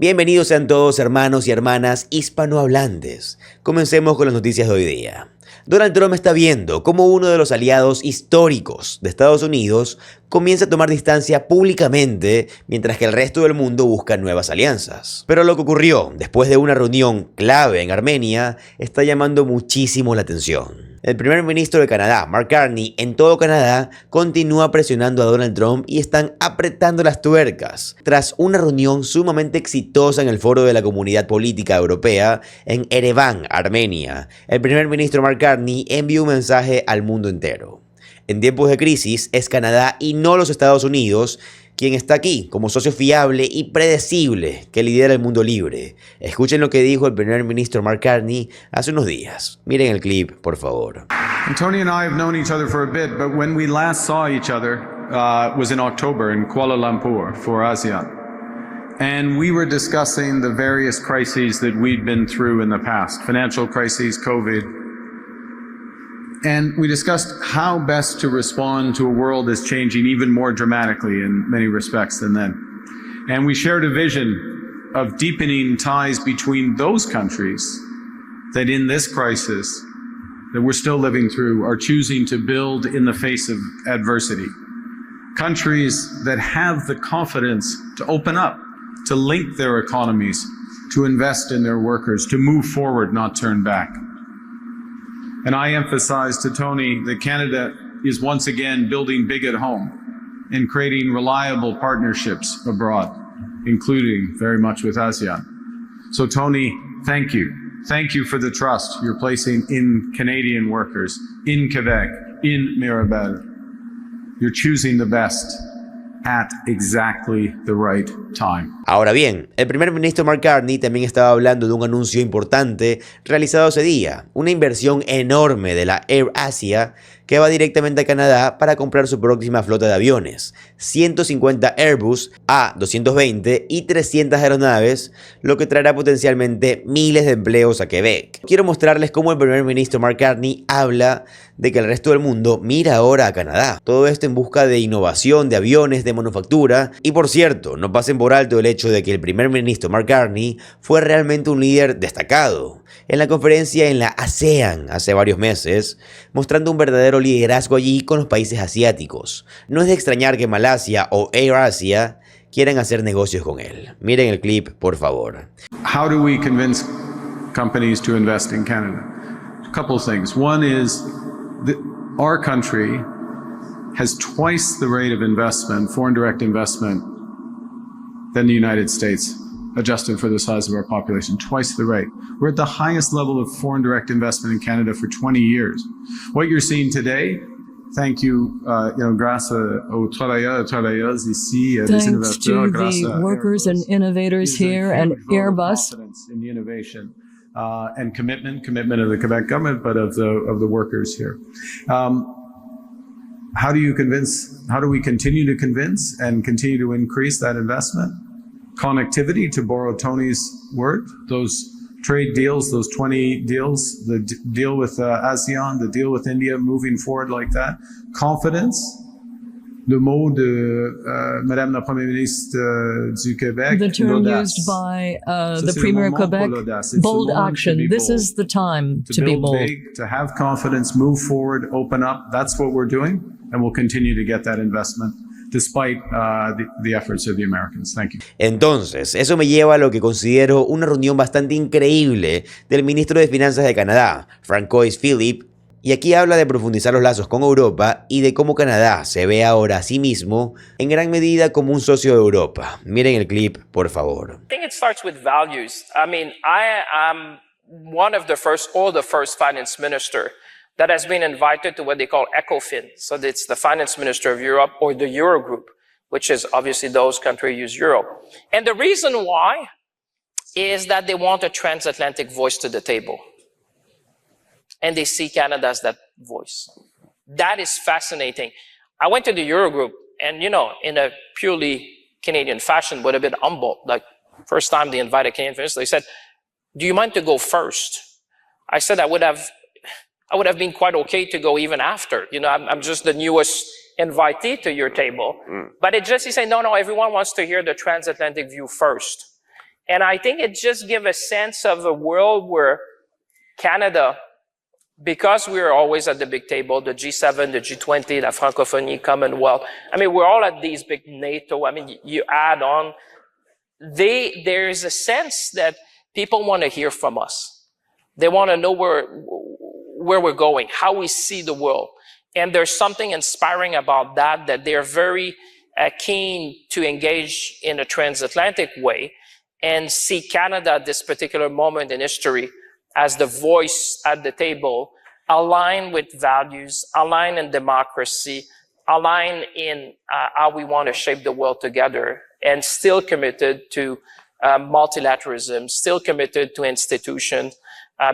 Bienvenidos sean todos hermanos y hermanas hispanohablantes. Comencemos con las noticias de hoy día. Donald Trump está viendo cómo uno de los aliados históricos de Estados Unidos comienza a tomar distancia públicamente, mientras que el resto del mundo busca nuevas alianzas. Pero lo que ocurrió después de una reunión clave en Armenia está llamando muchísimo la atención. El primer ministro de Canadá, Carney, en todo Canadá, continúa presionando a Donald Trump y están apretando las tuercas. Tras una reunión sumamente exitosa en el foro de la Comunidad Política Europea en Ereván, Armenia, el primer ministro Carney envió un mensaje al mundo entero. En tiempos de crisis es Canadá y no los Estados Unidos quien está aquí como socio fiable y predecible que lidera el mundo libre. Escuchen lo que dijo el primer ministro Carney hace unos días. Miren el clip, por favor. Tony and I have known each other for a bit, but when we last saw each other was in October in Kuala Lumpur for ASEAN. And we were discussing the various crises that we'd been through in the past, financial crises, COVID. And we discussed how best to respond to a world that's changing even more dramatically in many respects than then. And we shared a vision of deepening ties between those countries that in this crisis that we're still living through are choosing to build in the face of adversity. Countries that have the confidence to open up, to link their economies, to invest in their workers, to move forward, not turn back. And I emphasized to Tony that Canada is once again building big at home and creating reliable partnerships abroad, including very much with ASEAN. So Tony, thank you. Thank you for the trust you're placing in Canadian workers, in Quebec, in Mirabel. You're choosing the best at exactly the right time. Ahora bien, el primer ministro Carney también estaba hablando de un anuncio importante realizado ese día, una inversión enorme de la AirAsia que va directamente a Canadá para comprar su próxima flota de aviones, 150 Airbus A220 y 300 aeronaves, lo que traerá potencialmente miles de empleos a Quebec. Quiero mostrarles cómo el primer ministro Carney habla de que el resto del mundo mira ahora a Canadá. Todo esto en busca de innovación, de aviones, de manufactura. Y por cierto, no pasen por alto el hecho de que el primer ministro Carney fue realmente un líder destacado en la conferencia en la ASEAN hace varios meses, mostrando un verdadero liderazgo allí con los países asiáticos. No es de extrañar que Malasia o AirAsia quieran hacer negocios con él. Miren el clip, por favor. How do we convince companies to invest in Canada? A couple of things. One is that our country has twice the rate of investment, foreign direct investment, than the United States, adjusted for the size of our population, twice the rate. We're at the highest level of foreign direct investment in Canada for 20 years. What you're seeing today, thank you, grâce aux travailleurs et travailleuses ici, thanks to the workers and innovators here and Airbus. Confidence in the innovation and commitment of the Quebec government, but of the workers here. How do we continue to convince and continue to increase that investment? Connectivity, to borrow Tony's word, those trade deals, those 20 deals, the deal with ASEAN, the deal with India, moving forward like that. Confidence, le mot de Madame la Première ministre du Québec, the term used by the Premier of Quebec, bold action. This is the time to be bold. Big, to have confidence, move forward, open up. That's what we're doing, and we'll continue to get that investment despite the efforts of the Americans. Thank you. Entonces, eso me lleva a lo que considero una reunión bastante increíble del ministro de Finanzas de Canadá, Francois Philippe, y aquí habla de profundizar los lazos con Europa y de cómo Canadá se ve ahora a sí mismo en gran medida como un socio de Europa. Miren el clip, por favor. I think it starts with values. I mean, I am one of the first finance minister that has been invited to what they call ECOFIN. So it's the finance minister of Europe or the Eurogroup, which is obviously those countries use euro. And the reason why is that they want a transatlantic voice to the table. And they see Canada as that voice. That is fascinating. I went to the Eurogroup and, in a purely Canadian fashion, but a bit humble, like first time they invited Canadian ministers, they said, do you mind to go first? I said I would have been quite okay to go even after. I'm just the newest invitee to your table. But he said, no, everyone wants to hear the transatlantic view first. And I think it just gives a sense of a world where Canada, because we're always at the big table, the G7, the G20, the Francophonie, Commonwealth. I mean, we're all at these big NATO. I mean, you add on, there is a sense that people want to hear from us. They want to know where we're going, how we see the world. And there's something inspiring about that, that they're very keen to engage in a transatlantic way and see Canada at this particular moment in history as the voice at the table, aligned with values, aligned in democracy, aligned in how we want to shape the world together, and still committed to multilateralism, still committed to institutions,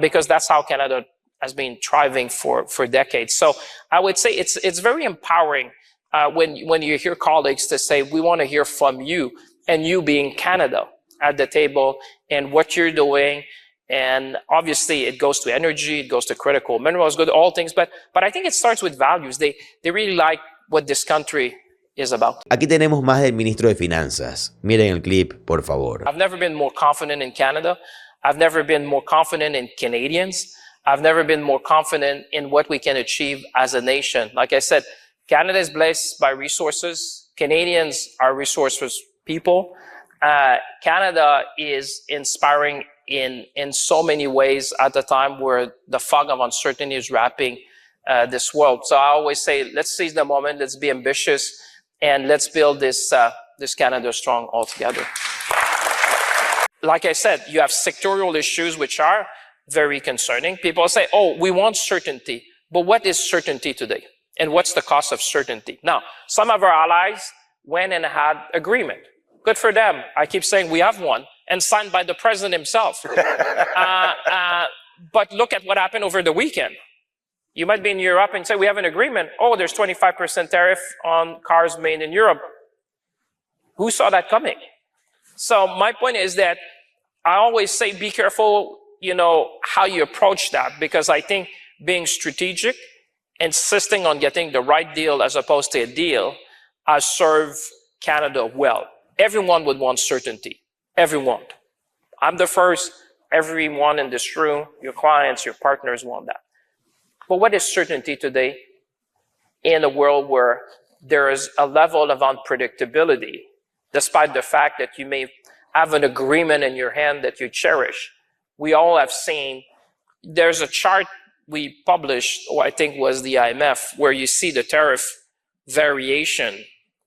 because that's how Canada has been thriving for decades. So I would say it's very empowering when you hear colleagues to say, we want to hear from you, and you being Canada at the table and what you're doing. And obviously it goes to energy, it goes to critical minerals, goes to all things, but I think it starts with values. They really like what this country is about. Aquí tenemos más del ministro de Finanzas. Miren el clip, por favor. I've never been more confident in Canada. I've never been more confident in Canadians. I've never been more confident in what we can achieve as a nation. Like I said, Canada is blessed by resources. Canadians are resourceless people. Canada is inspiring in so many ways at a time where the fog of uncertainty is wrapping this world. So I always say, let's seize the moment, let's be ambitious, and let's build this Canada strong all together. Like I said, you have sectorial issues which are very concerning. People say, oh, we want certainty. But what is certainty today? And what's the cost of certainty? Now, some of our allies went and had agreement. Good for them. I keep saying we have one, and signed by the president himself. But look at what happened over the weekend. You might be in Europe and say, we have an agreement. Oh, there's 25% tariff on cars made in Europe. Who saw that coming? So my point is that I always say, be careful, how you approach that, because I think being strategic, insisting on getting the right deal as opposed to a deal, has served Canada well. Everyone would want certainty. Everyone. I'm the first. Everyone in this room, your clients, your partners want that. But what is certainty today in a world where there is a level of unpredictability, despite the fact that you may have an agreement in your hand that you cherish? We all have seen, there's a chart we published, or I think was the IMF, where you see the tariff variation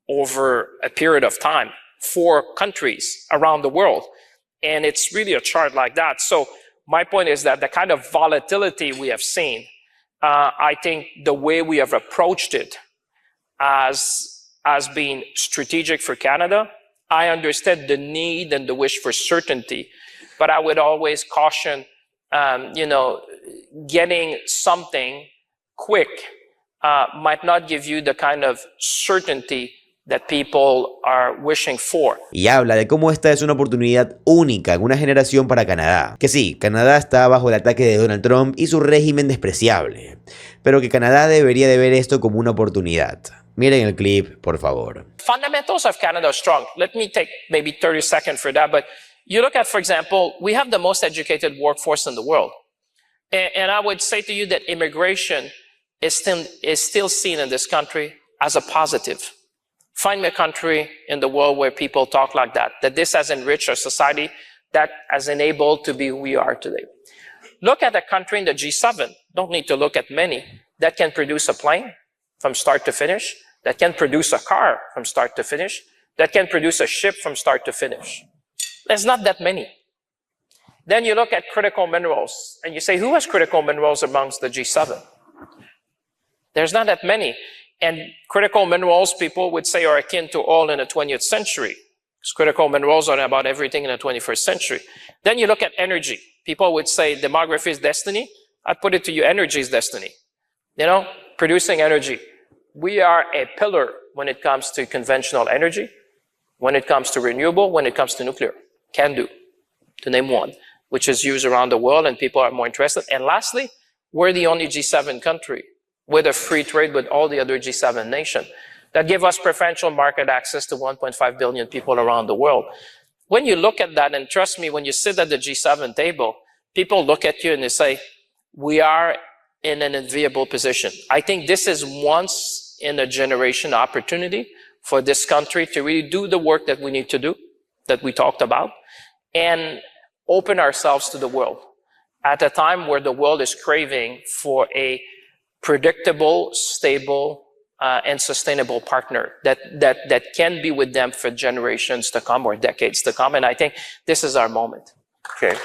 over a period of time for countries around the world. And it's really a chart like that. So my point is that the kind of volatility we have seen, I think the way we have approached it as being strategic for Canada, I understand the need and the wish for certainty, but I would always caution, getting something quick might not give you the kind of certainty that people are wishing for. Y habla de cómo esta es una oportunidad única en una generación para Canadá. Que sí, Canadá está bajo el ataque de Donald Trump y su régimen despreciable, pero que Canadá debería de ver esto como una oportunidad. Miren el clip, por favor. Fundamentals of Canada are strong. Let me take maybe 30 seconds for that, but you look at, for example, we have the most educated workforce in the world. And I would say to you that immigration is still seen in this country as a positive. Find me a country in the world where people talk like that this has enriched our society, that has enabled to be who we are today. Look at a country in the G7, don't need to look at many, that can produce a plane from start to finish, that can produce a car from start to finish, that can produce a ship from start to finish. There's not that many. Then you look at critical minerals, and you say, who has critical minerals amongst the G7? There's not that many. And critical minerals, people would say, are akin to oil in the 20th century. Because critical minerals are about everything in the 21st century. Then you look at energy. People would say demography is destiny. I'd put it to you, energy is destiny. Producing energy. We are a pillar when it comes to conventional energy, when it comes to renewable, when it comes to nuclear. Can do, to name one, which is used around the world and people are more interested. And lastly, we're the only G7 country with a free trade with all the other G7 nations that give us preferential market access to 1.5 billion people around the world. when you look at that, and trust me, when you sit at the G7 table, people look at you and they say, we are in an enviable position. I think this is once in a generation opportunity for this country to really do the work that we need to do, that we talked about, and open ourselves to the world at a time where the world is craving for a predictable, stable, and sustainable partner that can be with them for generations to come or decades to come. And I think this is our moment. Okay.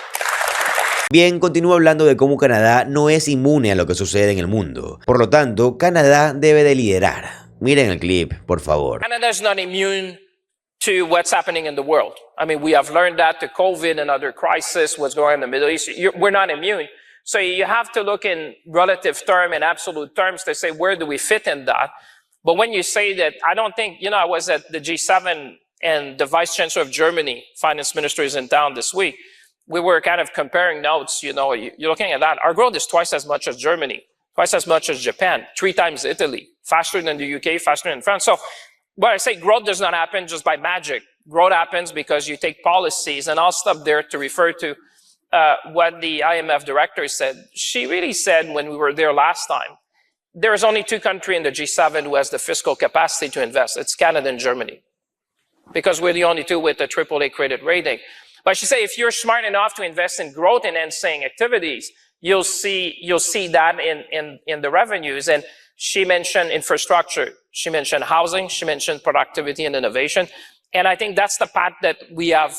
Bien, continúa hablando de cómo Canadá no es inmune a lo que sucede en el mundo. Por lo tanto, Canadá debe de liderar. Miren el clip, por favor. Canada is not immune to what's happening in the world. I mean, we have learned that to COVID and other crises, what's going on in the Middle East. We're not immune. So you have to look in relative term and absolute terms to say, where do we fit in that? But when you say that, I don't think, I was at the G7 and the Vice Chancellor of Germany, Finance Minister, is in town this week. We were kind of comparing notes, you're looking at that. Our growth is twice as much as Germany, twice as much as Japan, 3 times Italy, faster than the UK, faster than France. So what I say, growth does not happen just by magic. Growth happens because you take policies, and I'll stop there to refer to what the IMF director said. She really said when we were there last time, there's only 2 countries in the G7 who has the fiscal capacity to invest. It's Canada and Germany, because we're the only 2 with a AAA credit rating. But she said, if you're smart enough to invest in growth and enhancing activities, you'll see that in the revenues. And she mentioned infrastructure, she mentioned housing, she mentioned productivity and innovation. And I think that's the path that we have,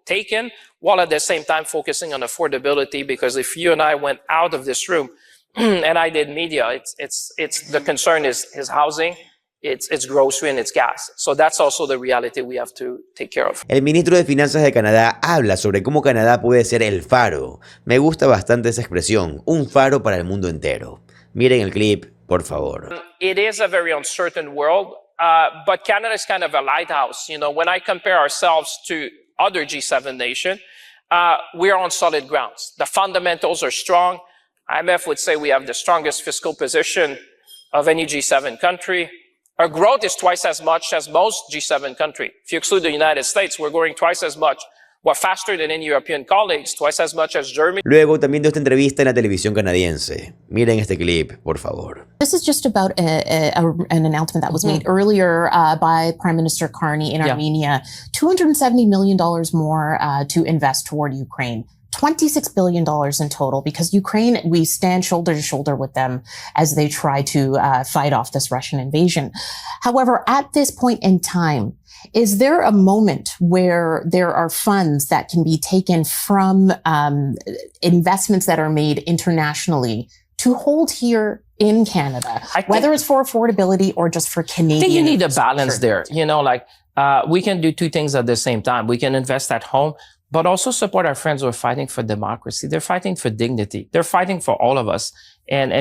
taken, while at the same time focusing on affordability. Because if you and I went out of this room and I did media, it's the concern is housing. It's grocery and it's gas. So that's also the reality we have to take care of. El ministro de Finanzas de Canadá habla sobre cómo Canadá puede ser el faro. Me gusta bastante esa expresión, un faro para el mundo entero. Miren el clip, por favor. It is a very uncertain world, but Canada is kind of a lighthouse. When I compare ourselves to other G7 nations, we are on solid grounds. The fundamentals are strong. IMF would say we have the strongest fiscal position of any G7 country. Our growth is twice as much as most G7 countries. If you exclude the United States, we're growing twice as much. We're faster than any European colleagues, twice as much as Germany. Luego también dio esta entrevista en la televisión canadiense. Miren este clip, por favor. This is just about an announcement that was made earlier by Prime Minister Carney in Armenia. $270 million more to invest toward Ukraine. $26 billion in total, because Ukraine, we stand shoulder to shoulder with them as they try to fight off this Russian invasion. However, at this point in time, is there a moment where there are funds that can be taken from investments that are made internationally to hold here in Canada, whether it's for affordability or just for Canadian? I think you need a balance there. We can do 2 things at the same time. We can invest at home, but also support our friends who are fighting for democracy. They're fighting for dignity. They're fighting for all of us. And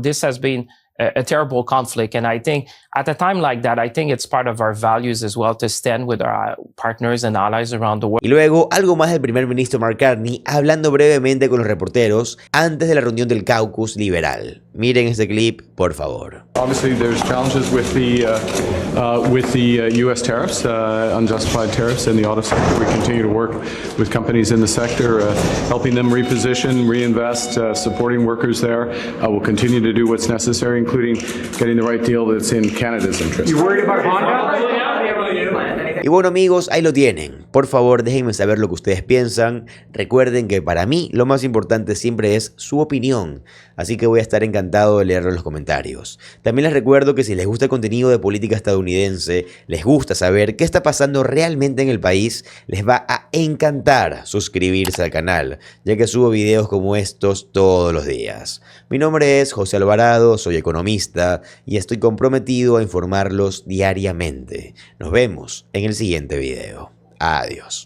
this has been a terrible conflict. And I think at a time like that, I think it's part of our values as well to stand with our partners and allies around the world. Y luego, algo más del primer ministro Mark Carney hablando brevemente con los reporteros antes de la reunión del caucus liberal. Miren este clip, por favor. Obviously, there's challenges with the U.S. tariffs, unjustified tariffs in the auto sector. We continue to work with companies in the sector, helping them reposition, reinvest, supporting workers there. We'll continue to do what's necessary, including getting the right deal that's in Canada's interest. You worried about Honda? Y bueno amigos, ahí lo tienen. Por favor, déjenme saber lo que ustedes piensan. Recuerden que para mí lo más importante siempre es su opinión. Así que voy a estar encantado de leerlo en los comentarios. También les recuerdo que si les gusta el contenido de política estadounidense, les gusta saber qué está pasando realmente en el país, les va a encantar suscribirse al canal, ya que subo videos como estos todos los días. Mi nombre es José Alvarado, soy economista y estoy comprometido a informarlos diariamente. Nos vemos en el siguiente video. Adiós.